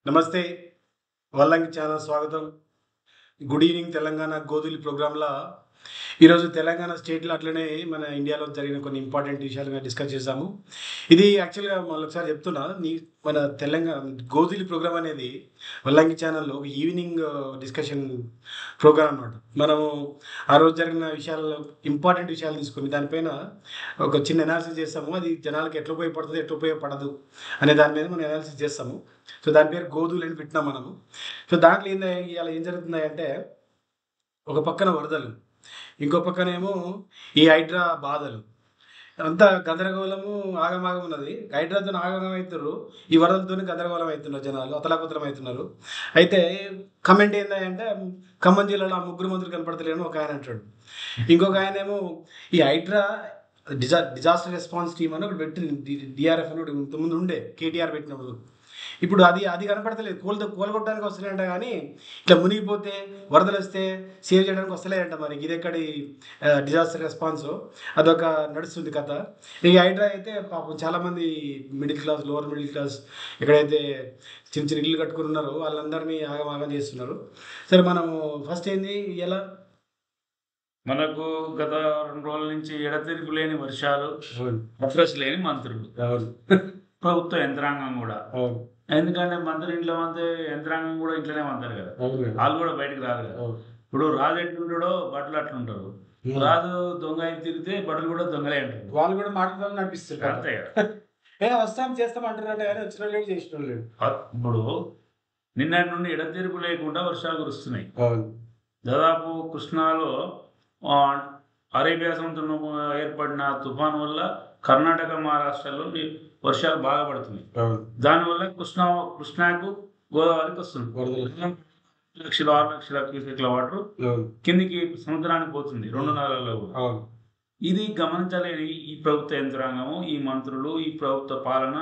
నమస్తే. వల్లంకి ఛానల్ స్వాగతం. Good evening Telangana గోధులి ప్రోగ్రామ్‌లా ఈరోజు తెలంగాణ స్టేట్‌లో అట్లనే మన ఇండియాలో జరిగిన కొన్ని ఇంపార్టెంట్ విషయాలు మీద డిస్కస్ చేసాము. ఇది యాక్చువల్‌గా మళ్ళొకసారి చెప్తున్నా. మన తెలంగాణ గోధులి ప్రోగ్రామ్ అనేది వల్లంకి ఛానల్‌లో ఒక ఈవినింగ్ డిస్కషన్ ప్రోగ్రామ్ అన్నమాట. మనము ఆ రోజు జరిగిన విషయాల్లో ఇంపార్టెంట్ విషయాలు తీసుకొని దానిపైన ఒక చిన్న అనాలిసిస్ చేస్తాము. అది జనాలకి ఎట్లా ఉపయోగపడుతది, ఎట్లా ఉపయోగపడదు అనే దాని మీద మనం అనాలిసిస్ చేస్తాము. సో, దాని పేరు గోధులు అని పెట్టినాం మనము. సో, దాంట్లో ఇయాల ఏం జరుగుతున్నాయంటే, ఒక పక్కన వరదలు, ఇంకో పక్కనేమో ఈ హైడ్రా బాధలు. అంతా గందరగోళము, ఆగమాగం ఉన్నది. హైడ్రాతోని ఆగమాగం అయితుర్రు. ఈ వరదలతోని గందరగోళం అయితున్నారు జనాలు. అతలాకుతలం అయితున్నారు. అయితే కామెంట్ ఏందంటే, ఖమ్మం జిల్లాలో ఆ ముగ్గురు మంత్రులు కనపడతలేరని ఒక ఆయన అంటాడు. ఇంకొక ఆయనేమో ఈ హైడ్రా డిజాస్టర్ రెస్పాన్స్ టీమ్ అని ఒకటి పెట్టింది. డీఆర్ఎఫ్ అని ఒకటి ఇంతకుముందు ఉండే. కేటీఆర్ పెట్టినప్పుడు. ఇప్పుడు అది కనపడతలేదు. కూలగొట్టడానికి వస్తున్నాయంట గానీ, ఇట్లా మునిగిపోతే, వరదలొస్తే సేవ్ చేయడానికి వస్తలేదంట మరి. ఇదెక్కడి డిజాస్టర్ రెస్పాన్సో అదొక నడుస్తుంది కథ. ఈ హైడ్రా అయితే పాపం చాలామంది middle class, lower middle class ఎక్కడైతే చిన్న చిన్న ఇల్లు కట్టుకొని ఉన్నారో వాళ్ళందరినీ ఆగమాగం చేస్తున్నారు. సరే, మనము ఫస్ట్ ఏంది ఎలా మనకు గత 2 రోజుల నుంచి ఎడతెరిపి లేని వర్షాలు, అవును. అడ్రస్ లేని మంత్రులు, అవును. ప్రభుత్వ యంత్రాంగం కూడా. అవును. ఎందుకంటే మంత్రి ఇంట్లో మంది యంత్రాంగం కూడా ఇంట్లోనే ఉంటారు కదా, అవును. వాళ్ళు కూడా బయటకు రారు కదా. అవును. ఇప్పుడు రాజు ఎట్లుంటాడో బట్టలు అట్లుంటారు. రాజు దొంగ అయి తిరిగితే బట్టలు కూడా దొంగలే అంటారు. వాళ్ళు కూడా మాటలు నడిపిస్తారు. అంతే కదా. వస్తాం చేస్తాం అంటున్నాడు కానీ వచ్చిన లేడు, చేసిన లేడు. ఇప్పుడు నిన్నటి నుండి ఎడతెరిపి లేకుండా వర్షాలు కురుస్తున్నాయి. అవును. దాదాపు కృష్ణాలో ఆ, అరేబియా సముద్రంలో ఏర్పడిన తుఫాను వల్ల కర్ణాటక, మహారాష్ట్రలో వర్షాలు బాగా పడుతున్నాయి. అవును. దానివల్ల కృష్ణాకు, గోదావరికి వస్తుంది. వరదలు. 6 లక్షల క్యూసెక్ల వాటర్ అవును. కిందికి సముద్రానికి పోతుంది 2 నెలల్లో కూడా. అవును. ఇది గమనించలేని ఈ ప్రభుత్వ యంత్రాంగము, ఈ మంత్రులు, ఈ ప్రభుత్వ పాలన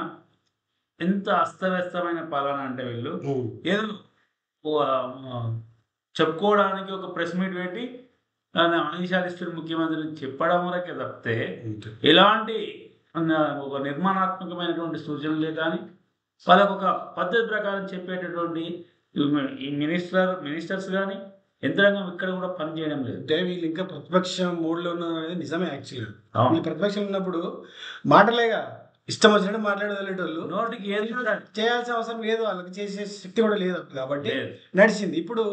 ఎంత అస్తవ్యస్తమైన పాలన అంటే వీళ్ళు ఏదో ఆ, చెప్పుకోవడానికి ఒక ప్రెస్ మీట్ పెట్టి ఆదేశాలిస్తున్న ముఖ్యమంత్రిని చెప్పడం వరకే తప్పితే ఎలాంటి ఒక నిర్మాణాత్మకమైనటువంటి సూచనలే కానీ వాళ్ళకు ఒక పద్ధతి ప్రకారం చెప్పేటటువంటి ఈ మినిస్టర్స్ కానీ యంత్రాంగం ఇక్కడ కూడా పనిచేయడం లేదు. అంటే వీళ్ళు ఇంకా ప్రతిపక్ష మోడ్లో ఉన్నారు అనేది నిజమే. యాక్చువల్గా అవును. వీళ్ళు ప్రతిపక్షం ఉన్నప్పుడు మాటలేగా ఇష్టం వచ్చినట్టు మాట్లాడగలిగేటోళ్ళు. నోటికి ఏది చేయాల్సిన అవసరం లేదు, వాళ్ళకి చేసే శక్తి కూడా లేదు అప్పుడు. కాబట్టి లేదు. నడిచింది. ఇప్పుడు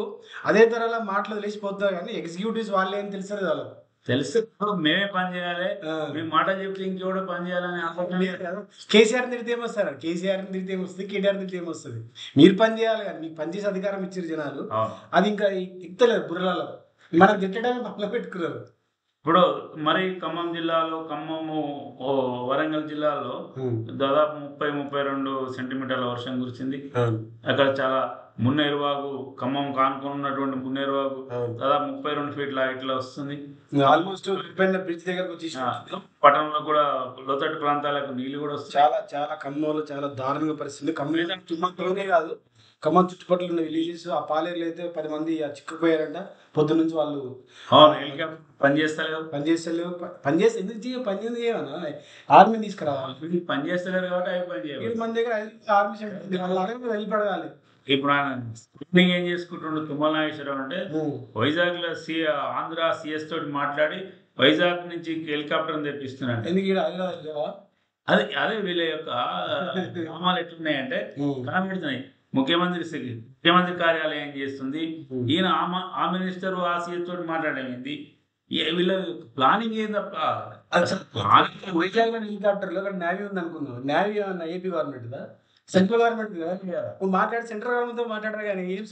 అదే తరాల మాటలు తెలిసిపోతారు కానీ ఎగ్జిక్యూటివ్స్ వాళ్ళే ఏం తెలుస్తుంది వాళ్ళకు. తెలుసు, మేమే పని చేయాలి, ఆ. మేము మాట చెప్తే ఇంకెవడో పని చేయాలని అనుకుంటున్నాం. కేసీఆర్ తిరిగితే ఏమొస్తారు? కేసీఆర్ తిరిగితే ఏమొస్తుంది? కేటీఆర్ తిరిగితే ఏమొస్తుంది? మీరు పని చేయాలి కానీ మీకు పని చేసే అధికారం ఇచ్చారు జనాలు. అవును. అది ఇంకా ఇక్కలేదు బుర్రలలో. మనం తిట్టడానికి పక్కన పెట్టుకున్నారు. ఇప్పుడు మరి ఖమ్మం జిల్లాలో, వరంగల్ జిల్లాలో దాదాపు 30-32 సెంటీమీటర్ల వర్షం కురిసింది. అక్కడ చాలా మున్నేరువాగు, ఖమ్మం కానుకొని ఉన్నటువంటి మున్నేరువాగు దాదాపు 32 ఫీట్ల హైట్లో వస్తుంది. ఆల్మోస్ట్ బ్రిడ్జ్ దగ్గరకు వచ్చేసి పట్టణంలో కూడా లోతట్టు ప్రాంతాలకు నీళ్లు కూడా వస్తాయి. చాలా చాలా ఖమ్మంలో చాలా దారుణంగా పరిస్థితి. ఖమ్మం చుట్టుపక్కలనే కాదు, ఖమ్మం చుట్టుపక్కల ఉన్న విలేజెస్, ఆ పాలేరులో అయితే 10 మంది చిక్కుపోయారంట. పొద్దున్న నుంచి వాళ్ళు హెలికాప్టర్ పని చేస్తలేరు. పనిచేస్తే ఎందుకు చేయమన్నా ఆర్మీ తీసుకురావాలి. పని చేస్తలేరు కాబట్టి అవి పని చేయాలి. 7 మంది దగ్గర ఆర్మీ వెళ్ళిపడగాలి. ఇప్పుడు ఆయన ఏం చేసుకుంటుండే తుమ్మల నాగేశ్వరరావు అంటే వైజాగ్ లో ఆంధ్ర సిఎస్ తోటి మాట్లాడి వైజాగ్ నుంచి హెలికాప్టర్ తెప్పిస్తున్నాడు. ఎందుకు అదే వీళ్ళ యొక్క నామాలు ఎట్లున్నాయంటే కనబడుతున్నాయి. ముఖ్యమంత్రి కార్యాలయం ఏం చేస్తుంది, ఈయన ఆ మినిస్టర్ ఆ సిఎస్ తోటి మాట్లాడేది. వీళ్ళ ప్లానింగ్ ఏం తప్ప వైజాగ్ లో హెలికాప్టర్లో అక్కడ నేవీ ఉంది అనుకుందాం. నేవీ ఏమన్నా ఏపీ గవర్నమెంట్ దా, సెంట్రల్ గవర్నమెంట్ మాట్లాడి సెంట్రల్ గవర్నమెంట్ తో మాట్లాడరు కానీ ఏం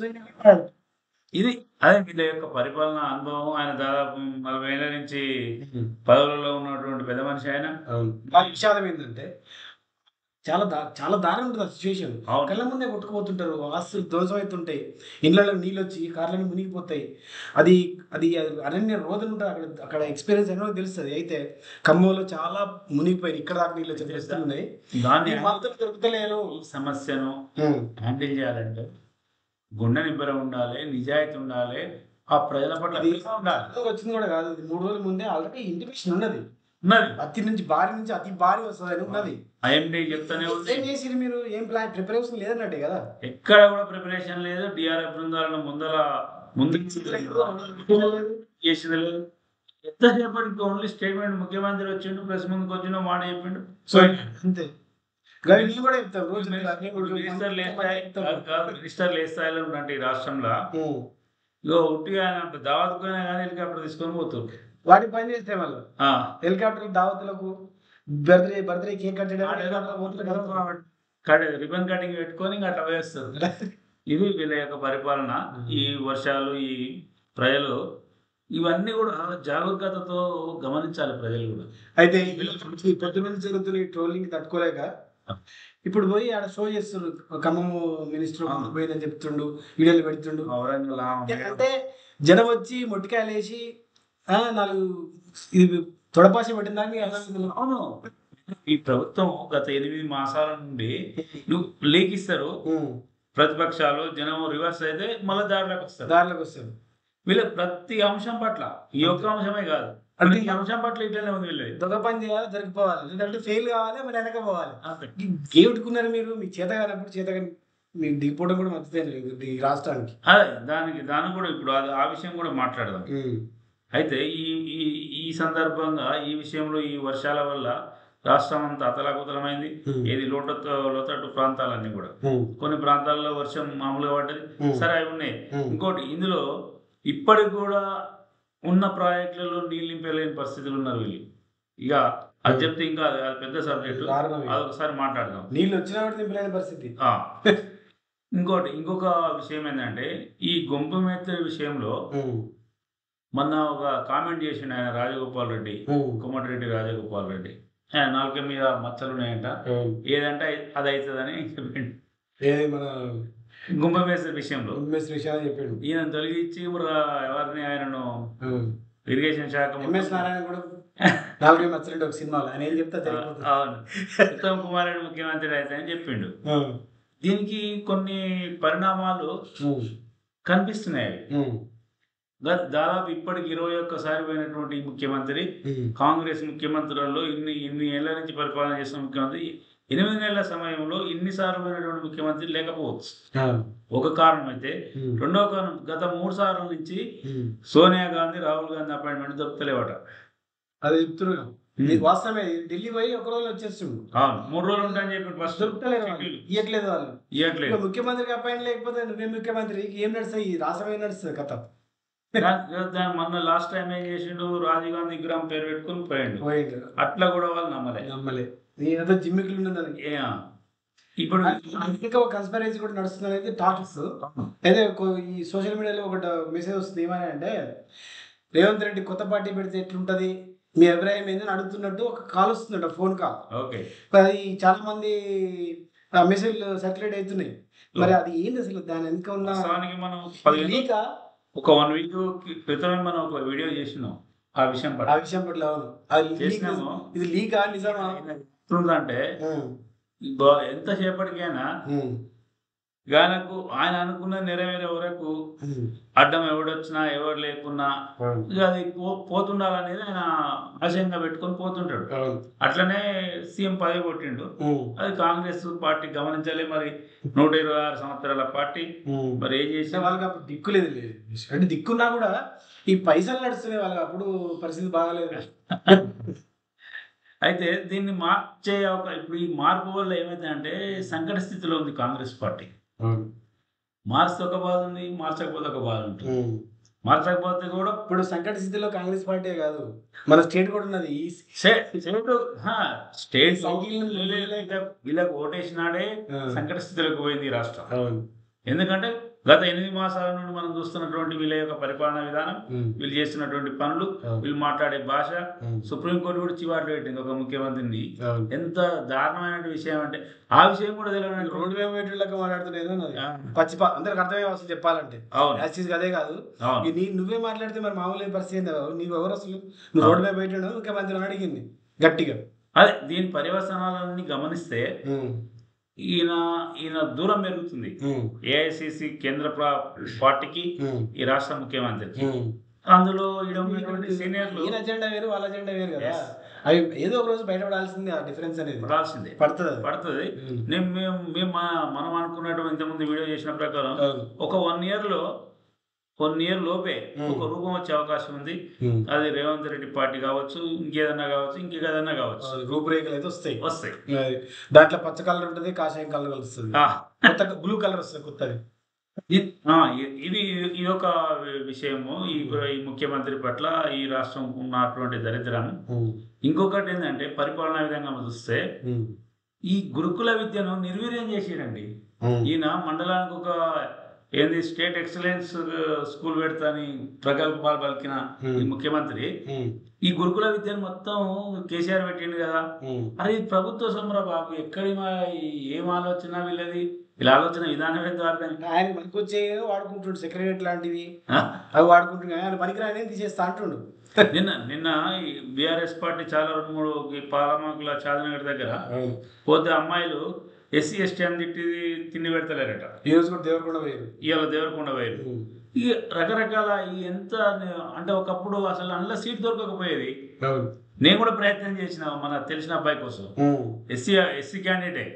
ఇది అదే వీళ్ళ యొక్క పరిపాలన అనుభవం. ఆయన దాదాపు 40 ఏళ్ళ నుంచి పదవులలో ఉన్నటువంటి పెద్ద మనిషి ఆయన. విషాదం ఏంటంటే చాలా దారుణం ఉంటుంది ఆ సిచ్యువేషన్. కళ్ళ ముందే కొట్టుకుపోతుంటారు, ఆస్తులు ధ్వంసం అవుతుంటాయి, ఇళ్ళలో నీళ్ళు వచ్చి కార్లను మునిగిపోతాయి. అది అది అనన్య రోదన ఉంటుంది అక్కడ ఎక్స్పీరియన్స్ అయినా తెలుస్తుంది. అయితే ఖమ్మంలో చాలా మునిగిపోయింది, ఇక్కడ దాకా నీళ్ళు వచ్చేస్తున్నాయి. దాన్ని మాత్రం దొరుకుతలేరు. ఈ సమస్యను హ్యాండిల్ చేయాలంటే గుండె నిబ్బర ఉండాలి, నిజాయితీ ఉండాలి, ఆ ప్రజల పట్ల వచ్చింది కూడా కాదు. 3 రోజుల ముందే ఆల్రెడీ ఇంటిమేషన్ ఉన్నది. ఉన్నది. అతి నుంచి భారీ నుంచి అతి భారీ వస్తుంది ఉన్నది. ఐఎండీ చెప్తానే ఉంది. ఏం చేసిరు మీరు? ఏం ప్రిపరేషన్ లేదన్నట్టే కదా. ఎక్కడ కూడా ప్రిపరేషన్ లేదు. డిఆర్ఎఫ్ బృందాలను ముందు చేసింది లేదు. ఎంతసేపటికి ఓన్లీ స్టేట్మెంట్ ముఖ్యమంత్రి వచ్చిండు, ప్రెస్ ముందుకు వచ్చిండు, మాట చెప్పిండు. సో అంతే. కూడా చెప్తారు రోజు మినిస్టర్లు ఏ స్థాయిలో ఉన్నట్టు ఈ రాష్ట్రంలో ఇగో ఉట్టిగా దావత్తుకున్నా కానీ హెలికాప్టర్ తీసుకొని పోతారు. వాటి పని చేస్తే వాళ్ళు helicopter దావతులకు birthday cake ribbon cutting పెట్టుకొని ఇంకా అట్లా వేస్తారు. ఇది వీళ్ళ యొక్క పరిపాలన. ఈ వర్షాలు, ఈ ప్రజలు ఇవన్నీ కూడా జాగరూకతతో గమనించాలి ప్రజలు కూడా. అయితే పొద్దున్న జరుగుతున్న ఈ ట్రోలింగ్ తట్టుకోలేక ఇప్పుడు పోయి ఆడ షో చేస్తుండ్రు. ఖమ్మం మినిస్టర్ పోయిందని చెప్తుండు, వీడియోలు పెడుతుండు. అంటే జనం వచ్చి మొట్టికాయలు వేసి 4 ఇది తొడపాసి పెట్టిన దాన్ని. అవును, ఈ ప్రభుత్వం గత 8 మాసాల నుండి లేఖిస్తారు. ప్రతిపక్షాలు జనం రివర్స్ అయితే మళ్ళీ దారిలోకి వస్తారు. వీళ్ళ ప్రతి అంశం పట్ల, ఈ ఒక్క అంశమే కాదు, ప్రతి అంశం పట్ల ఇట్లనే ఉంది. వీళ్ళు దొంగ పని చేయాలి, దొరికిపోవాలి, లేదంటే ఫెయిల్ కావాలి, మరి వెనక పోవాలి. గేవుడుకున్నారు మీరు. మీకు చేత కానప్పుడు చేత కానీ మీకు దిగిపోవడం కూడా మంచిదే ఈ రాష్ట్రానికి. అదే దానికి కూడా ఇప్పుడు ఆ విషయం కూడా మాట్లాడదాం. అయితే ఈ సందర్భంగా ఈ విషయంలో ఈ వర్షాల వల్ల రాష్ట్రం అంతా అతలాకుతలమైంది. ఏది లోతట్టు ప్రాంతాలన్నీ కూడా, కొన్ని ప్రాంతాల్లో వర్షం మామూలుగా పడ్డది, సరే అవి ఉన్నాయి. ఇంకోటి, ఇందులో ఇప్పటికి కూడా ఉన్న ప్రాజెక్టులలో నీళ్ళు నింపలేని పరిస్థితులు ఉన్నారు వీళ్ళు. ఇక అది చెప్తే ఇంకా అది పెద్ద సబ్జెక్టు, అదొకసారి మాట్లాడదాం. నీళ్ళు వచ్చిన నింపలేని పరిస్థితి. ఇంకొక విషయం ఏంటంటే, ఈ గొంపు మేత్రి విషయంలో మొన్న ఒక కామెంట్ చేసిండు ఆయన రాజగోపాల్ రెడ్డి, కోమటిరెడ్డి రాజగోపాల్ రెడ్డి. ఆయన నాలుక మీద మచ్చలు ఉన్నాయంట, ఏదంటే అది అవుతుందని చెప్పిండు. మన గుంపమేశ్వర విషయంలో చెప్పాడు. ఈయన తొలగించి ఎవరిని, ఆయనను ఇరిగేషన్ శాఖ ఒక సినిమాలో ఆయన ఏం చెప్తా. అవును, ఉత్తమ్ కుమార్ రెడ్డి ముఖ్యమంత్రి అయితే అని చెప్పిండు. దీనికి కొన్ని పరిణామాలు కనిపిస్తున్నాయి. దాదాపు ఇప్పటికి 21 పోయినటువంటి ముఖ్యమంత్రి, కాంగ్రెస్ ముఖ్యమంత్రులలో ఇన్ని ఏళ్ల నుంచి పరిపాలన చేసిన ముఖ్యమంత్రి 8 నెలల సమయంలో ఇన్నిసార్లు పోయినటువంటి ముఖ్యమంత్రి లేకపోవచ్చు. ఒక కారణం అయితే, రెండవ కారణం, గత 3 సార్ల నుంచి సోనియా గాంధీ, రాహుల్ గాంధీ అపాయింట్మెంట్ దొరుకుతలేవట. అది చెప్తున్నారు. వాస్తవమే. ఢిల్లీ పోయి ఒక రోజు వచ్చేస్తుంది. అవును, 3 రోజులు ఉంటాయని చెప్పి ఫస్ట్ దొరుకుతలేదు, ఇవ్వట్లేదు వాళ్ళు. ముఖ్యమంత్రికి అపాయింట్ లేకపోతే నువ్వే ముఖ్యమంత్రికి ఏం నడుస్తుంది? ఈ రాష్ట్రం ఏం నడుస్తుంది కథ? మొన్న లాస్ట్ టైం ఏం చేసిండు, రాజీవ్ గాంధీ విగ్రహం పేరు పెట్టుకుని పోయిండు. అట్లా కూడా వాళ్ళు నమ్మలే. నేనేదో జిమ్మికులు ఉన్నదని. ఇప్పుడు ఇంకా ఒక కన్స్పైరసీ కూడా నడుస్తుంది అనేది టాక్స్. అయితే ఈ సోషల్ మీడియాలో ఒకటి మెసేజ్ వస్తుంది. ఏమని అంటే, రేవంత్ రెడ్డి కొత్త పార్టీ పెడితే ఎట్లుంటది, మీ అభిప్రాయం ఏందని అడుగుతున్నట్టు ఒక కాల్ వస్తుందట, ఫోన్ కాల్. అది చాలా మంది మెసేజ్ సర్క్యులేట్ అవుతున్నాయి. మరి అది ఏంది అసలు? దాని వెనుక ఉన్న లీకా? ఒక 1 వీక్ క్రితమే మనం ఒక వీడియో చేసినాం ఆ విషయం పట్ల. ఇది లీకా నిజమా? అంటే ఎంతసేపటికైనా ఆయన అనుకున్న నెరవేరే వరకు అడ్డం ఎవడొచ్చినా ఎవరు లేకున్నా అది పోతుండాలనేది ఆయన ఆశయంగా పెట్టుకొని పోతుంటాడు. అట్లనే సీఎం పదవి కొట్టిండు. అది కాంగ్రెస్ పార్టీ గమనించాలి. మరి 126 సంవత్సరాల పార్టీ మరి ఏం చేసిన వాళ్ళకి అప్పుడు దిక్కులేదు. అంటే దిక్కున్నా కూడా ఈ పైసలు నడుస్తున్నాయి వాళ్ళకి, అప్పుడు పరిస్థితి బాగాలేదు. అయితే దీన్ని మార్చే ఇప్పుడు ఈ మార్పు వల్ల ఏమైందంటే, సంకట స్థితిలో ఉంది కాంగ్రెస్ పార్టీ. మార్చితే ఒక బాధ ఉంది, మార్చకపోతే ఒక బాధ ఉంటుంది. మార్చకపోతే కూడా ఇప్పుడు సంకట స్థితిలో కాంగ్రెస్ పార్టీ కాదు, మన స్టేట్ కూడా ఉన్నది. ఈ స్టేట్ వీళ్ళకి ఓటేసినాడే సంకట స్థితిలోకి పోయింది ఈ రాష్ట్రం. ఎందుకంటే గత 8 మాసాల నుండి మనం చూస్తున్నటువంటి వీళ్ళ యొక్క పరిపాలన విధానం, వీళ్ళు చేస్తున్నటువంటి పనులు, వీళ్ళు మాట్లాడే భాష, సుప్రీంకోర్టు కూడా చివాట్లు పెట్టింది ఒక ముఖ్యమంత్రిని. ఎంత దారుణమైన విషయం అంటే, ఆ విషయం కూడా తెలియదు. రోడ్డు వేమేటోళ్ళకి మాట్లాడుతున్నాయి పచ్చి అందరికి అర్థమయ్యే వస్తుంది చెప్పాలంటే. అదే కాదు, నువ్వే మాట్లాడితే మరి మామూలు పరిస్థితి ఏంది? నీవు ఎవరు అసలు? నువ్వు రోడ్డు మీద బయట ముఖ్యమంత్రి అని అడిగింది గట్టిగా. అదే దీని పర్యవసనాలన్నీ గమనిస్తే ఈయన దూరం పెరుగుతుంది ఏఐసిసి కేంద్ర పార్టీకి, ఈ రాష్ట్ర ముఖ్యమంత్రికి. అందులో సీనియర్లు అజెండా వేరు, వాళ్ళ అజెండా వేరు కదా. అవి ఏదో ఒక రోజు బయటపడాల్సింది ఆ డిఫరెన్స్ అనేది పడాల్సిందే పడుతుంది అది. పడుతుంది. మేము మనం అనుకున్నట్టు ఇంతకుముందు వీడియో చేసిన ప్రకారం అవును. ఒక 1 ఇయర్ లోపే ఒక రూపం వచ్చే అవకాశం ఉంది. అది రేవంత్ రెడ్డి పార్టీ కావచ్చు, ఇంకేదన్నా కావచ్చు, ఇంకేదన్నా కావచ్చు, రూపురేఖలు అయితే వస్తాయి. అది దాంట్లో పచ్చ కలర్ ఉంటుంది, కాషాయం కలర్ కలుస్తుంది, కొత్త బ్లూ కలర్ వస్తుంది కొత్తది. ఇది ఒక విషయము. ఈ ముఖ్యమంత్రి పట్ల ఈ రాష్ట్రం ఉన్నటువంటి దరిద్రం. ఇంకొకటి ఏంటంటే పరిపాలనా విధంగా చూస్తే ఈ గురుకుల విద్యను నిర్వీర్యం చేసేయండి. ఈయన మండలానికి ఒక ఏంది స్టేట్ ఎక్సలెన్స్ స్కూల్ పెడతాని ప్రగల్భాలు పలికిన ఈ ముఖ్యమంత్రి ఈ గురుకుల విద్యను మొత్తం కేసీఆర్ పెట్టిండు కదా. అరే ఇది ప్రభుత్వ సొమ్మురా బాబు, ఏం ఆలోచన వీళ్ళది, ఇలా ఆలోచన విధానం ఏంటో అర్థం. ఆయన పనికొచ్చే వాడుకుంటుండు, సెక్రటరీ లాంటివి అవి వాడుకుంటుండే, ఆయన పనికిరాని తీసేస్తా అంటుండు. నిన్న బీఆర్ఎస్ పార్టీ చాలా 2-3 పాలమాకుల చాదనగర్ దగ్గర పోతే అమ్మాయిలు ఎస్సీ ఎస్టీ అని తిండి పెడతలేరట. ఈ రోజు కూడా దేవరకొండ పోయారు, ఇవాళ దేవరకొండ పోయారు. ఈ రకరకాల ఎంత అంటే ఒకప్పుడు అసలు అందులో సీట్ దొరకకపోయేది. నేను కూడా ప్రయత్నం చేసిన మన తెలిసిన అబ్బాయి కోసం, ఎస్సీ క్యాండిడేటే,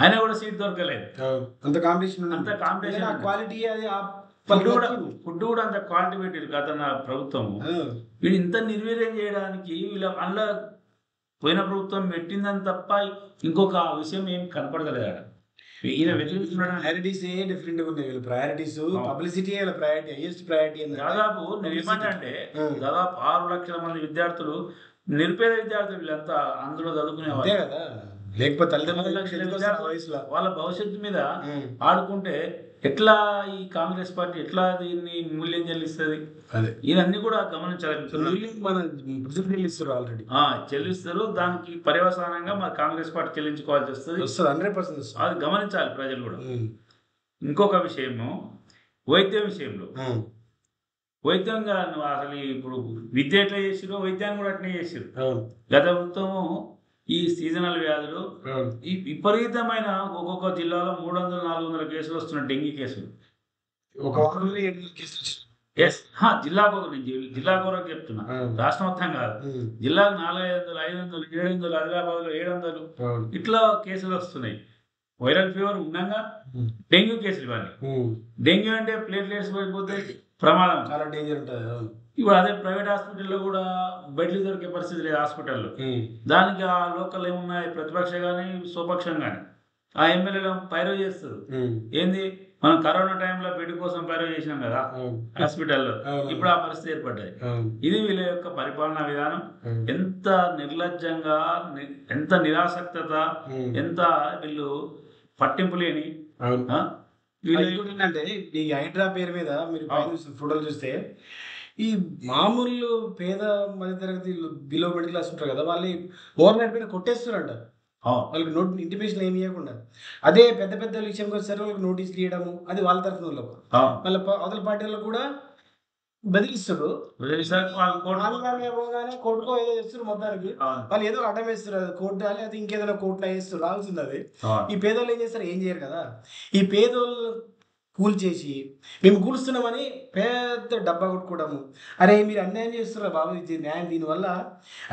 ఆయన కూడా సీట్ దొరకలేదు. అంత కాంపిటీషన్ క్వాలిటీ అది ఫుడ్ కూడా అంత క్వాలిటీ పెట్టారు గత ప్రభుత్వము. వీడు ఇంత నిర్వీర్యం చేయడానికి వీళ్ళ అందులో పోయిన ప్రభుత్వం పెట్టిందని తప్ప ఇంకొక విషయం ఏం కనపడగలేదు. ఈయన ప్రయారిటీస్ డిఫరెంట్ ఉన్నాయి. వీళ్ళ ప్రయారిటీస్ పబ్లిసిటీ, వీళ్ళ ప్రయారిటీ హైయెస్ట్ ప్రయారిటీ. దాదాపు నేను ఏమంటే దాదాపు 6 లక్షల మంది విద్యార్థులు, నిరుపేద విద్యార్థులు వీళ్ళంతా అందులో చదువుకునేవాళ్ళు కదా. లేకపోతే వాళ్ళ భవిష్యత్తు మీద ఆడుకుంటే ఎట్లా ఈ కాంగ్రెస్ పార్టీ ఎట్లా దీన్ని మూల్యం చెల్లిస్తుంది? ఇవన్నీ కూడా గమనించాలి. ఆల్రెడీ చెల్లిస్తారు. దానికి పర్యవసానంగా మన కాంగ్రెస్ పార్టీ చెల్లించుకోవాల్సి వస్తుంది. 100% అది గమనించాలి ప్రజలు కూడా. ఇంకొక విషయము వైద్యం విషయంలో, వైద్యంగా అసలు ఇప్పుడు విద్య ఎట్లా చేసిరో వైద్యాన్ని కూడా అట్లనే చేసిరు. గత ప్రభుత్వము ఈ సీజనల్ వ్యాధులు, ఈ విపరీతమైన ఒక్కొక్క జిల్లాలో 300-400 కేసులు వస్తున్నాయి. డెంగీ కేసులు ఒక జిల్లాకు వరకు చెప్తున్నా, రాష్ట్రం మొత్తం కాదు. జిల్లాకు 400, 500, 700, ఆదిలాబాద్ లో 700 ఇట్లా కేసులు వస్తున్నాయి. వైరల్ ఫీవర్ ఉండగా డెంగ్యూ కేసులు ఇవ్వాలి. డెంగ్యూ అంటే ప్లేట్లెట్స్ పడిపోతే ప్రమాదం, చాలా డేంజర్ ఉంటుంది. ఇప్పుడు అదే ప్రైవేట్ హాస్పిటల్లో కూడా బెడ్లు దొరికే పరిస్థితి లేదు హాస్పిటల్లో. దానికి ఆ లోకల్ ఏమున్నాయి, ప్రతిపక్ష కానీ స్వపక్షం కానీ ఆ ఎమ్మెల్యేలు పైరో చేస్తారు. ఏంది, మనం కరోనా టైంలో బెడ్ కోసం పైరో చేసినాం కదా హాస్పిటల్లో, ఇప్పుడు ఆ పరిస్థితి ఏర్పడ్డాయి. ఇది వీళ్ళ యొక్క పరిపాలనా విధానం. ఎంత నిర్లజ్జంగా, ఎంత నిరాసక్తత, ఎంత వీళ్ళు పట్టింపు లేని. ఏంటంటే ఈ హైడ్రా పేరు మీద మీరు ఫోటోలు చూస్తే ఈ మామూలు పేద మధ్యతరగతి బిలో మిడిల్ క్లాస్ ఉంటారు కదా, వాళ్ళు ఓవర్ నైట్ పైన కొట్టేస్తారంట. వాళ్ళకి ఇంటిమేషన్ ఏమి ఇవ్వకుండా. అదే పెద్ద పెద్ద విషయంకి వచ్చారు వాళ్ళకి నోటీసులు ఇవ్వడము, అది వాళ్ళ తరఫున వాళ్ళకు. వాళ్ళ అవతల పార్టీలో కూడా బదిలిస్తారు. కోర్టుకో ఏదో చేస్తారు, మొత్తానికి వాళ్ళు ఏదో అడ్డం వేస్తారు. అది కోర్టు అని, అది ఇంకేదైనా కోర్టులో వేస్తారు, రావాల్సింది అది. ఈ పేదోళ్ళు ఏం చేస్తారు, ఏం చేయరు కదా. ఈ పేదోళ్ళు కూల్చేసి మేము కూలుస్తున్నామని పెద్ద డబ్బా కొట్టుకోవడము. అరే మీరు అన్యాయం చేస్తున్నారు బాబు, ఇది న్యాయం. దీనివల్ల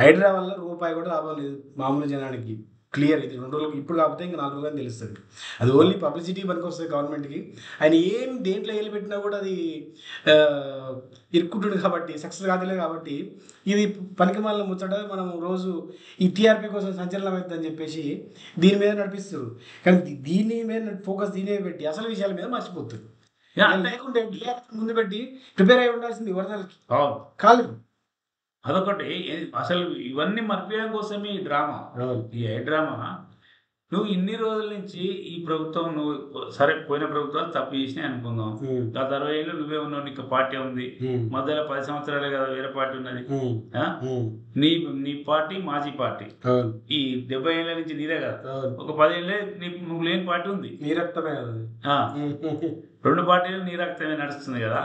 హైడ్రా వల్ల రూపాయి కూడా లాభం లేదు మామూలు జనానికి. క్లియర్, ఇది 2 రోజులకి ఇప్పుడు కాకపోతే ఇంకా 4 రోజులు తెలుస్తుంది. అది ఓన్లీ పబ్లిసిటీ పనికి వస్తుంది గవర్నమెంట్కి. ఆయన ఏం దేంట్లో వెళ్ళి పెట్టినా కూడా అది ఇరుక్కుంటుంది కాబట్టి, సక్సెస్ కాదలేదు కాబట్టి ఇది పనికి మళ్ళీ ముచ్చట. మనం రోజు ఈ టీఆర్పీ కోసం సంచలనం అవుతుందని చెప్పేసి దీని మీద నడిపిస్తారు. కానీ దీని మీద ఫోకస్ దీని మీద పెట్టి అసలు విషయాల మీద మర్చిపోతుంది. లేకుంటే టీఆర్పీ ముందు పెట్టి ప్రిపేర్ అయి ఉండాల్సింది వరదలకి కాలేదు. అదొకటి. అసలు ఇవన్నీ మర్పియడం కోసమే ఈ డ్రామా. ఈ డ్రామా నువ్వు ఇన్ని రోజుల నుంచి ఈ ప్రభుత్వం, నువ్వు సరే పోయిన ప్రభుత్వాలు తప్పు చేసినాయి అనుకుందాం. గత 60 ఏళ్ళు నువ్వే ఉన్నావు, నీకు పార్టీ ఉంది. మధ్యలో 10 సంవత్సరాలే కదా వేరే పార్టీ ఉన్నది. నీ పార్టీ మాజీ పార్టీ. ఈ 70 ఏళ్ళ నుంచి నీదే కదా. ఒక 10 ఏళ్ళే నువ్వు లేని పార్టీ ఉంది. నీ రక్తమే కదా. 2 పార్టీలు నీ రక్తమే నడుస్తుంది కదా.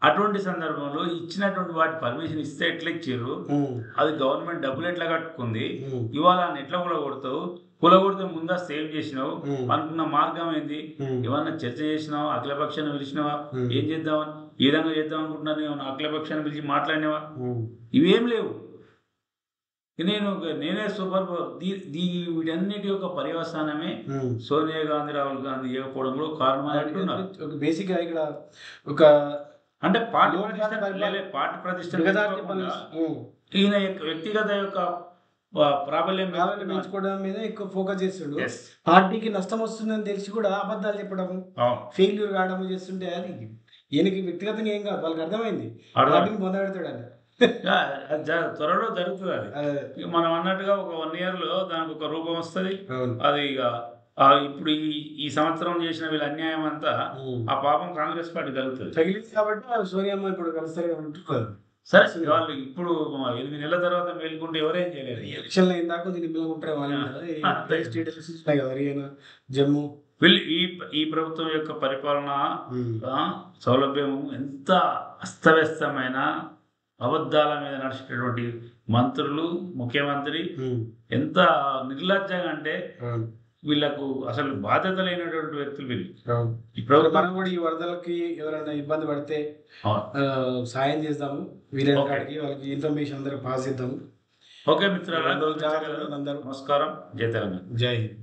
అటువంటి సందర్భంలో ఇచ్చినటువంటి వాటి పర్మిషన్ ఇస్తే ఎట్లా ఇచ్చారు, అది గవర్నమెంట్ డబ్బులు ఎట్లా కట్టుకుంది, ఇవాళ ఎట్లా కూలగొడితే ముందా సేవ్ చేసినావు అనుకున్న మార్గం ఏంది, ఏమన్నా చర్చ చేసినావా, అఖిలపక్షాన్ని పిలిచినావా, ఏం చేద్దామని, ఈ విధంగా చేద్దాం అనుకుంటున్నాను, ఏమన్నా అఖిలపక్షాన్ని పిలిచి మాట్లాడినావా, ఇవేం లేవు. నేనే సూపర్ పవర్. వీటన్నిటి యొక్క పర్యవసానమే సోనియా గాంధీ, రాహుల్ గాంధీ ఇవ్వకపోవడం కూడా కారణం అని అంటున్నారు. బేసిక్ గా ఇక్కడ ఒక అంటే పార్టీ ప్రతిష్ట పెంచుకోకుండా ఈయన వ్యక్తిగత యొక్క ప్రాబల్యం పెంచుకోవడం మీద ఎక్కువ ఫోకస్ చేస్తుండు. Yes. పార్టీకి నష్టం వస్తుందని తెలిసి కూడా అబద్ధాలు చెప్పడం, అవును. ఫెయిల్యూర్ కావడం చేస్తుంటే అది ఈయనకి వ్యక్తిగతంగా ఏం కాదు, వాళ్ళకి అర్థమైంది పార్టీని పొందబెడతాడని. త్వరలో జరుగుతుంది అది. ఇక మనం అన్నట్టుగా ఒక 1 year లో దానికి ఒక రూపం వస్తుంది. అది ఇక ఇప్పుడు ఈ సంవత్సరం చేసిన వీళ్ళ అన్యాయం అంతా ఆ పాపం కాంగ్రెస్ పార్టీ తగ్గుతుంది. తగిలింది కాబట్టి సోనియా ఇప్పుడు కలుస్తారు అంటున్నారు. సరే, వాళ్ళు ఇప్పుడు 8 నెలల తర్వాత మేలుకుంటే ఎవరేం చేయలేరు. ఎలక్షన్ ఇందాక దీన్ని పిల్లలుంటారు వాళ్ళు స్టేట్ ఎలక్షన్స్ ఉన్నాయి కదా, హర్యానా, జమ్మూ. వీళ్ళు ఈ ప్రభుత్వం యొక్క పరిపాలన సౌలభ్యము ఎంత అస్తవ్యస్తమైన అబద్ధాల మీద నడిచేటటువంటి మంత్రులు, ముఖ్యమంత్రి ఎంత నిర్లజ్జంగా అంటే వీళ్ళకు అసలు బాధ్యత లేనటువంటి వ్యక్తులు వీళ్ళు. ఈ ప్రభుత్వం కూడా ఈ వరదలకి ఎవరైనా ఇబ్బంది పడితే సాయం చేద్దాము, వీలైన కాడికి వాళ్ళకి ఇన్ఫర్మేషన్ అందరూ పాస్ చేద్దాము. ఓకే మిత్రులారా, నమస్కారం. జై తెలంగాణ. జై హింద్.